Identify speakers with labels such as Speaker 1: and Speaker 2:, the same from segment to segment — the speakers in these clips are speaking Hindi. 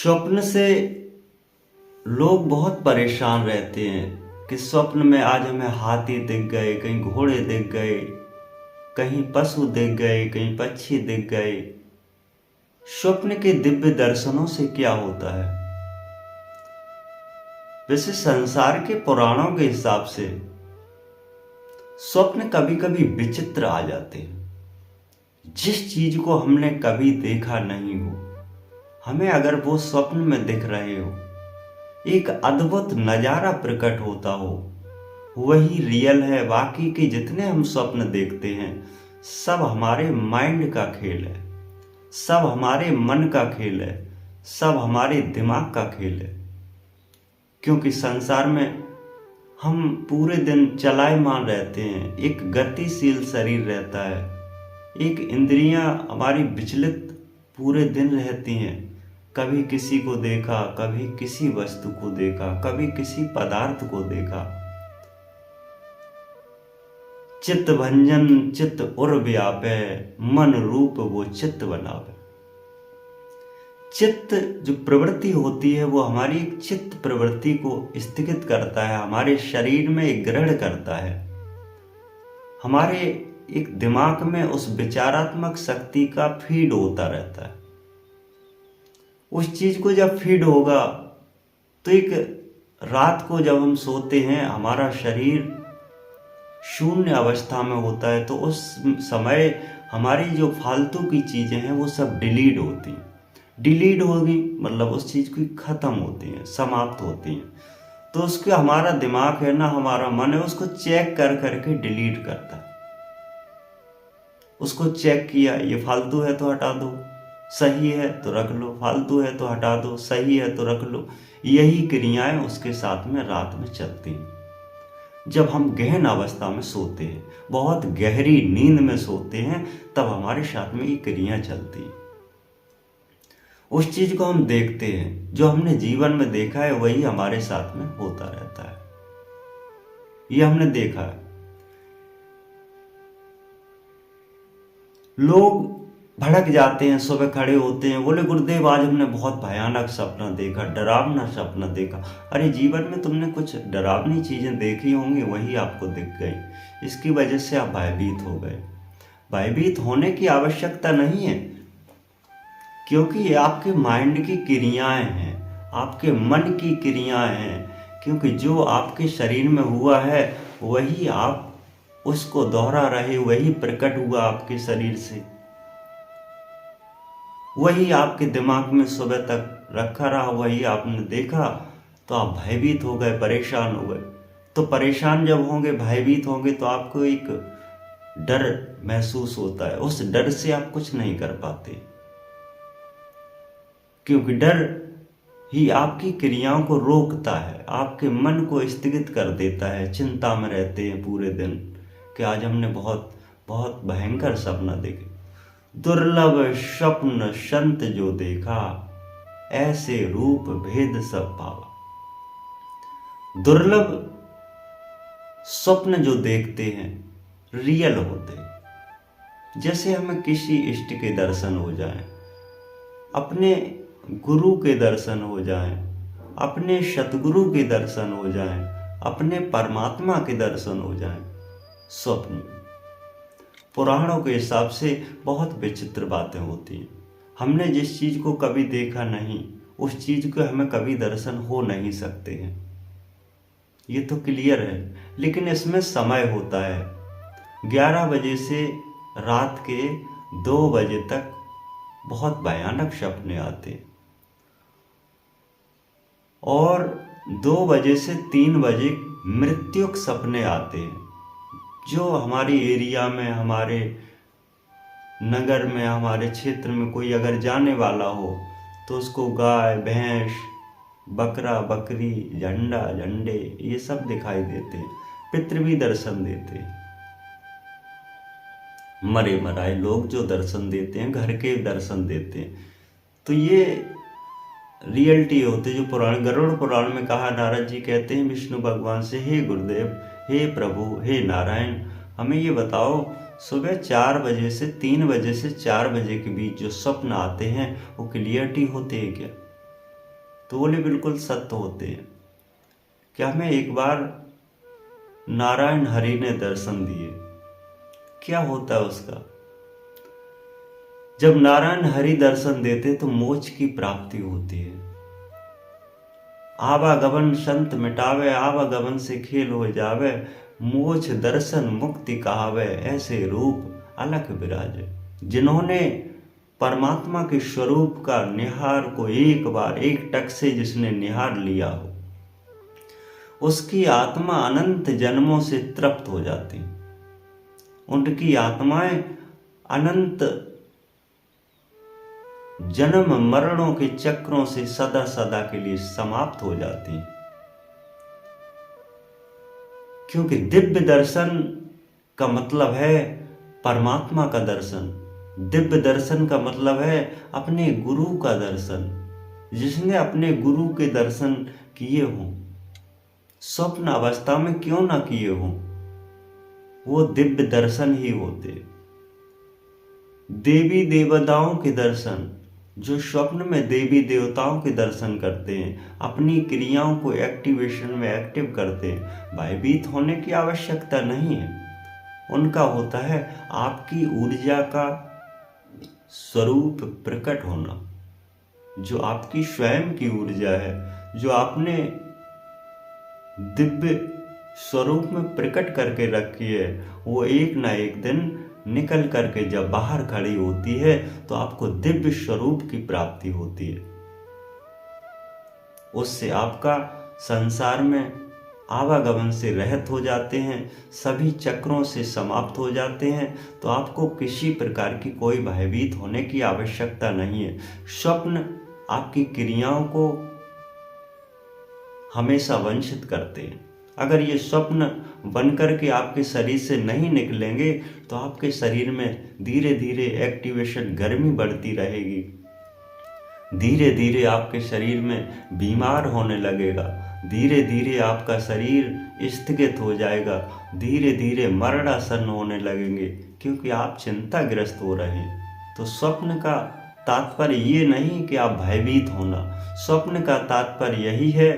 Speaker 1: स्वप्न से लोग बहुत परेशान रहते हैं कि स्वप्न में आज हमें हाथी दिख गए, कहीं घोड़े दिख गए, कहीं पशु दिख गए, कहीं पक्षी दिख गए। स्वप्न के दिव्य दर्शनों से क्या होता है? वैसे संसार के पुराणों के हिसाब से स्वप्न कभी कभी विचित्र आ जाते हैं। जिस चीज को हमने कभी देखा नहीं हो, हमें अगर वो स्वप्न में दिख रहे हो, एक अद्भुत नजारा प्रकट होता हो, वही रियल है। बाकी के जितने हम स्वप्न देखते हैं सब हमारे माइंड का खेल है, सब हमारे मन का खेल है, सब हमारे दिमाग का खेल है। क्योंकि संसार में हम पूरे दिन चलायमान रहते हैं, एक गतिशील शरीर रहता है, एक इंद्रियां हमारी विचलित पूरे दिन रहती हैं। कभी किसी को देखा, कभी किसी वस्तु को देखा, कभी किसी पदार्थ को देखा। चित्त भंजन चित्त उर व्यापे, मन रूप वो चित्त बनावे। चित्त जो प्रवृत्ति होती है वो हमारी चित्त प्रवृत्ति को स्थगित करता है, हमारे शरीर में ग्रहण करता है, हमारे एक दिमाग में उस विचारात्मक शक्ति का फीड होता रहता है। उस चीज को जब फीड होगा तो एक रात को जब हम सोते हैं हमारा शरीर शून्य अवस्था में होता है, तो उस समय हमारी जो फालतू की चीजें हैं वो सब डिलीट होती हैं। डिलीट होगी मतलब उस चीज की खत्म होती है, समाप्त होती हैं। तो उसके हमारा दिमाग है ना, हमारा मन है, उसको चेक कर करके डिलीट करता है। उसको चेक किया, ये फालतू है तो हटा दो, सही है तो रख लो, फालतू है तो हटा दो, सही है तो रख लो। यही क्रियाएं उसके साथ में रात में चलती हैं। जब हम गहन अवस्था में सोते हैं, बहुत गहरी नींद में सोते हैं, तब हमारे साथ में ये क्रियाएं चलती हैं। उस चीज को हम देखते हैं, जो हमने जीवन में देखा है वही हमारे साथ में होता रहता है। ये हमने देखा है। लोग भड़क जाते हैं, सुबह खड़े होते हैं, बोले गुरुदेव आज हमने बहुत भयानक सपना देखा, डरावना सपना देखा। अरे जीवन में तुमने कुछ डरावनी चीजें देखी होंगी, वही आपको दिख गई, इसकी वजह से आप भयभीत हो गए। भयभीत होने की आवश्यकता नहीं है, क्योंकि ये आपके माइंड की क्रियाएं हैं, आपके मन की क्रियाएं हैं। क्योंकि जो आपके शरीर में हुआ है वही आप उसको दोहरा रहे, वही प्रकट हुआ आपके शरीर से, वही आपके दिमाग में सुबह तक रखा रहा, वही आपने देखा, तो आप भयभीत हो गए, परेशान हो गए। तो परेशान जब होंगे, भयभीत होंगे, तो आपको एक डर महसूस होता है। उस डर से आप कुछ नहीं कर पाते, क्योंकि डर ही आपकी क्रियाओं को रोकता है, आपके मन को स्थगित कर देता है। चिंता में रहते हैं पूरे दिन कि आज हमने बहुत बहुत भयंकर सपना देखे। दुर्लभ स्वप्न संत जो देखा, ऐसे रूप भेद सब पावा। दुर्लभ स्वप्न जो देखते हैं रियल होते हैं। जैसे हमें किसी इष्ट के दर्शन हो जाएं, अपने गुरु के दर्शन हो जाएं, अपने सतगुरु के दर्शन हो जाएं, अपने परमात्मा के दर्शन हो जाएं, स्वप्न में। पुराणों के हिसाब से बहुत विचित्र बातें होती हैं। हमने जिस चीज को कभी देखा नहीं, उस चीज को हमें कभी दर्शन हो नहीं सकते हैं, ये तो क्लियर है। लेकिन इसमें समय होता है। 11 बजे से रात के 2 बजे तक बहुत भयानक सपने आते हैं, और 2 बजे से 3 बजे मृत्युक सपने आते हैं। जो हमारी एरिया में, हमारे नगर में, हमारे क्षेत्र में कोई अगर जाने वाला हो तो उसको गाय, भैंस, बकरा, बकरी, झंडा, झंडे ये सब दिखाई देते हैं। पितृ भी दर्शन देते हैं। मरे मराए लोग जो दर्शन देते हैं, घर के दर्शन देते हैं। तो ये रियलिटी होती है। जो पुराण, गरुड़ पुराण में कहा, नारद जी कहते हैं विष्णु भगवान से, हे गुरुदेव, हे प्रभु, हे नारायण, हमें ये बताओ सुबह 4 बजे से 3 बजे से 4 बजे के बीच जो स्वप्न आते हैं वो क्लियरिटी होते हैं क्या? तो बोले बिल्कुल सत्य होते हैं कि हमें एक बार नारायण हरि ने दर्शन दिए। क्या होता है उसका? जब नारायण हरि दर्शन देते तो मोक्ष की प्राप्ति होती है। आवागमन संत मिटावे, आवागमन से खेल हो जावे, मोक्ष दर्शन मुक्ति कहावे, ऐसे रूप अलख विराजे। जिन्होंने परमात्मा के स्वरूप का निहार को एक बार एक टक से जिसने निहार लिया हो, उसकी आत्मा अनंत जन्मों से तृप्त हो जाती। उनकी आत्माएं अनंत जन्म मरणों के चक्रों से सदा सदा के लिए समाप्त हो जाती। क्योंकि दिव्य दर्शन का मतलब है परमात्मा का दर्शन। दिव्य दर्शन का मतलब है अपने गुरु का दर्शन। जिसने अपने गुरु के दर्शन किए हों, स्वप्न अवस्था में क्यों ना किए हों, वो दिव्य दर्शन ही होते। देवी देवताओं के दर्शन, जो स्वप्न में देवी देवताओं के दर्शन करते हैं, अपनी क्रियाओं को एक्टिवेशन में एक्टिव करते हैं, भयभीत होने की आवश्यकता नहीं है। उनका होता है आपकी ऊर्जा का स्वरूप प्रकट होना, जो आपकी स्वयं की ऊर्जा है, जो आपने दिव्य स्वरूप में प्रकट करके रखी है, वो एक ना एक दिन निकल करके जब बाहर खड़ी होती है तो आपको दिव्य स्वरूप की प्राप्ति होती है। उससे आपका संसार में आवागमन से रहित हो जाते हैं, सभी चक्रों से समाप्त हो जाते हैं। तो आपको किसी प्रकार की कोई भयभीत होने की आवश्यकता नहीं है। स्वप्न आपकी क्रियाओं को हमेशा वंचित करते हैं। अगर ये स्वप्न बनकर के आपके शरीर से नहीं निकलेंगे तो आपके शरीर में धीरे धीरे एक्टिवेशन, गर्मी बढ़ती रहेगी। धीरे धीरे आपके शरीर में बीमार होने लगेगा। धीरे धीरे आपका शरीर स्थगित हो जाएगा। धीरे धीरे मरणासन होने लगेंगे, क्योंकि आप चिंताग्रस्त हो रहे हैं। तो स्वप्न का तात्पर्य ये नहीं कि आप भयभीत होना। स्वप्न का तात्पर्य यही है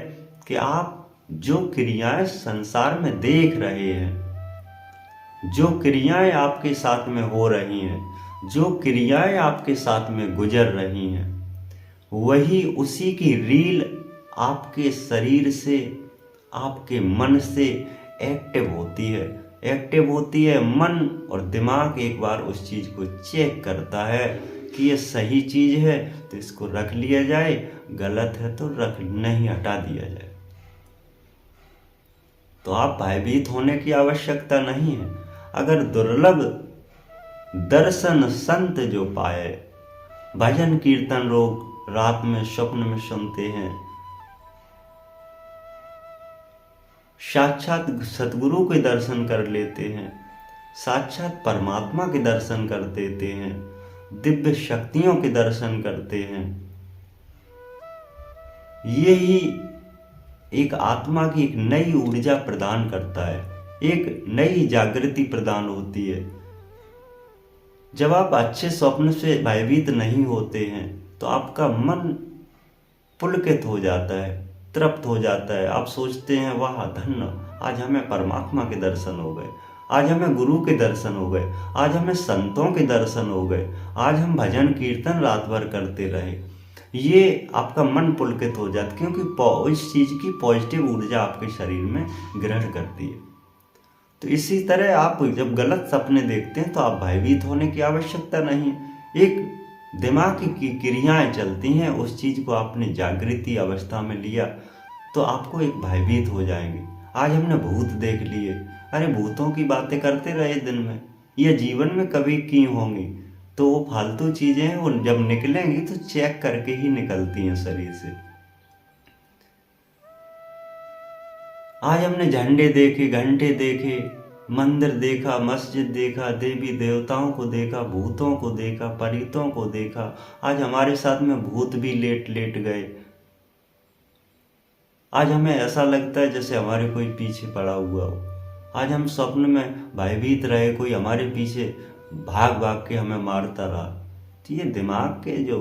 Speaker 1: कि आप जो क्रियाएं संसार में देख रहे हैं, जो क्रियाएं आपके साथ में हो रही हैं, जो क्रियाएं आपके साथ में गुजर रही हैं, वही उसी की रील आपके शरीर से, आपके मन से एक्टिव होती है। एक्टिव होती है मन और दिमाग एक बार उस चीज को चेक करता है कि ये सही चीज है तो इसको रख लिया जाए, गलत है तो रख नहीं, हटा दिया जाए। तो आप भयभीत होने की आवश्यकता नहीं है। अगर दुर्लभ दर्शन संत जो पाए, भजन कीर्तन लोग रात में स्वप्न में सुनते हैं, साक्षात सतगुरु के दर्शन कर लेते हैं, साक्षात परमात्मा के दर्शन कर देते हैं, दिव्य शक्तियों के दर्शन करते हैं। ये ही एक आत्मा की एक नई ऊर्जा प्रदान करता है, एक नई जागृति प्रदान होती है। जब आप अच्छे स्वप्न से भयभीत नहीं होते हैं तो आपका मन पुलकित हो जाता है, तृप्त हो जाता है। आप सोचते हैं वाह धन्य, आज हमें परमात्मा के दर्शन हो गए, आज हमें गुरु के दर्शन हो गए, आज हमें संतों के दर्शन हो गए, आज हम भजन कीर्तन रात भर करते रहे। ये आपका मन पुलकित हो जाता, क्योंकि इस चीज की पॉजिटिव ऊर्जा आपके शरीर में ग्रहण करती है। तो इसी तरह आप जब गलत सपने देखते हैं तो आप भयभीत होने की आवश्यकता नहीं। एक दिमाग की क्रियाएं चलती हैं, उस चीज को आपने जागृति अवस्था में लिया तो आपको एक भयभीत हो जाएंगे। आज हमने भूत देख लिए, अरे भूतों की बातें करते रहे दिन में, ये जीवन में कभी की होंगी, तो वो फालतू चीजें हैं, वो जब निकलेंगी तो चेक करके ही निकलती हैं शरीर से। आज हमने झंडे देखे, घंटे देखे, मंदिर देखा, मस्जिद देखा, देवी देवताओं को देखा, भूतों को देखा, परीतों को देखा। आज हमारे साथ में भूत भी लेट लेट गए। आज हमें ऐसा लगता है जैसे हमारे कोई पीछे पड़ा हुआ हो। आज हम स्वप्न में भयभीत रहे, कोई हमारे पीछे भाग भाग के हमें मारता रहा। तो ये दिमाग के जो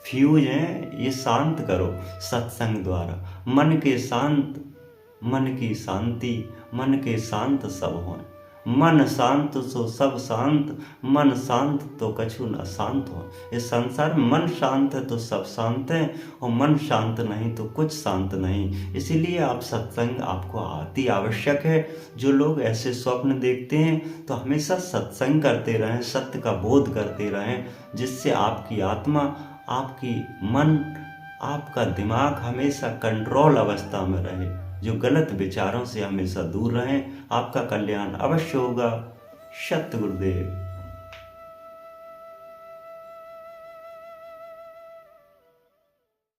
Speaker 1: फ्यूज हैं, ये शांत करो सत्संग द्वारा। मन की शांति, मन के शांत सब हों। मन शांत सो सब शांत, मन शांत तो कछु न शांत हो। इस संसार में मन शांत है तो सब शांत है, और मन शांत नहीं तो कुछ शांत नहीं। इसीलिए आप सत्संग आपको अति आवश्यक है। जो लोग ऐसे स्वप्न देखते हैं तो हमेशा सत्संग करते रहें, सत्य का बोध करते रहें, जिससे आपकी आत्मा, आपकी मन, आपका दिमाग हमेशा कंट्रोल अवस्था में रहे, जो गलत विचारों से हमेशा दूर रहें। आपका कल्याण अवश्य होगा। सत्य गुरुदेव।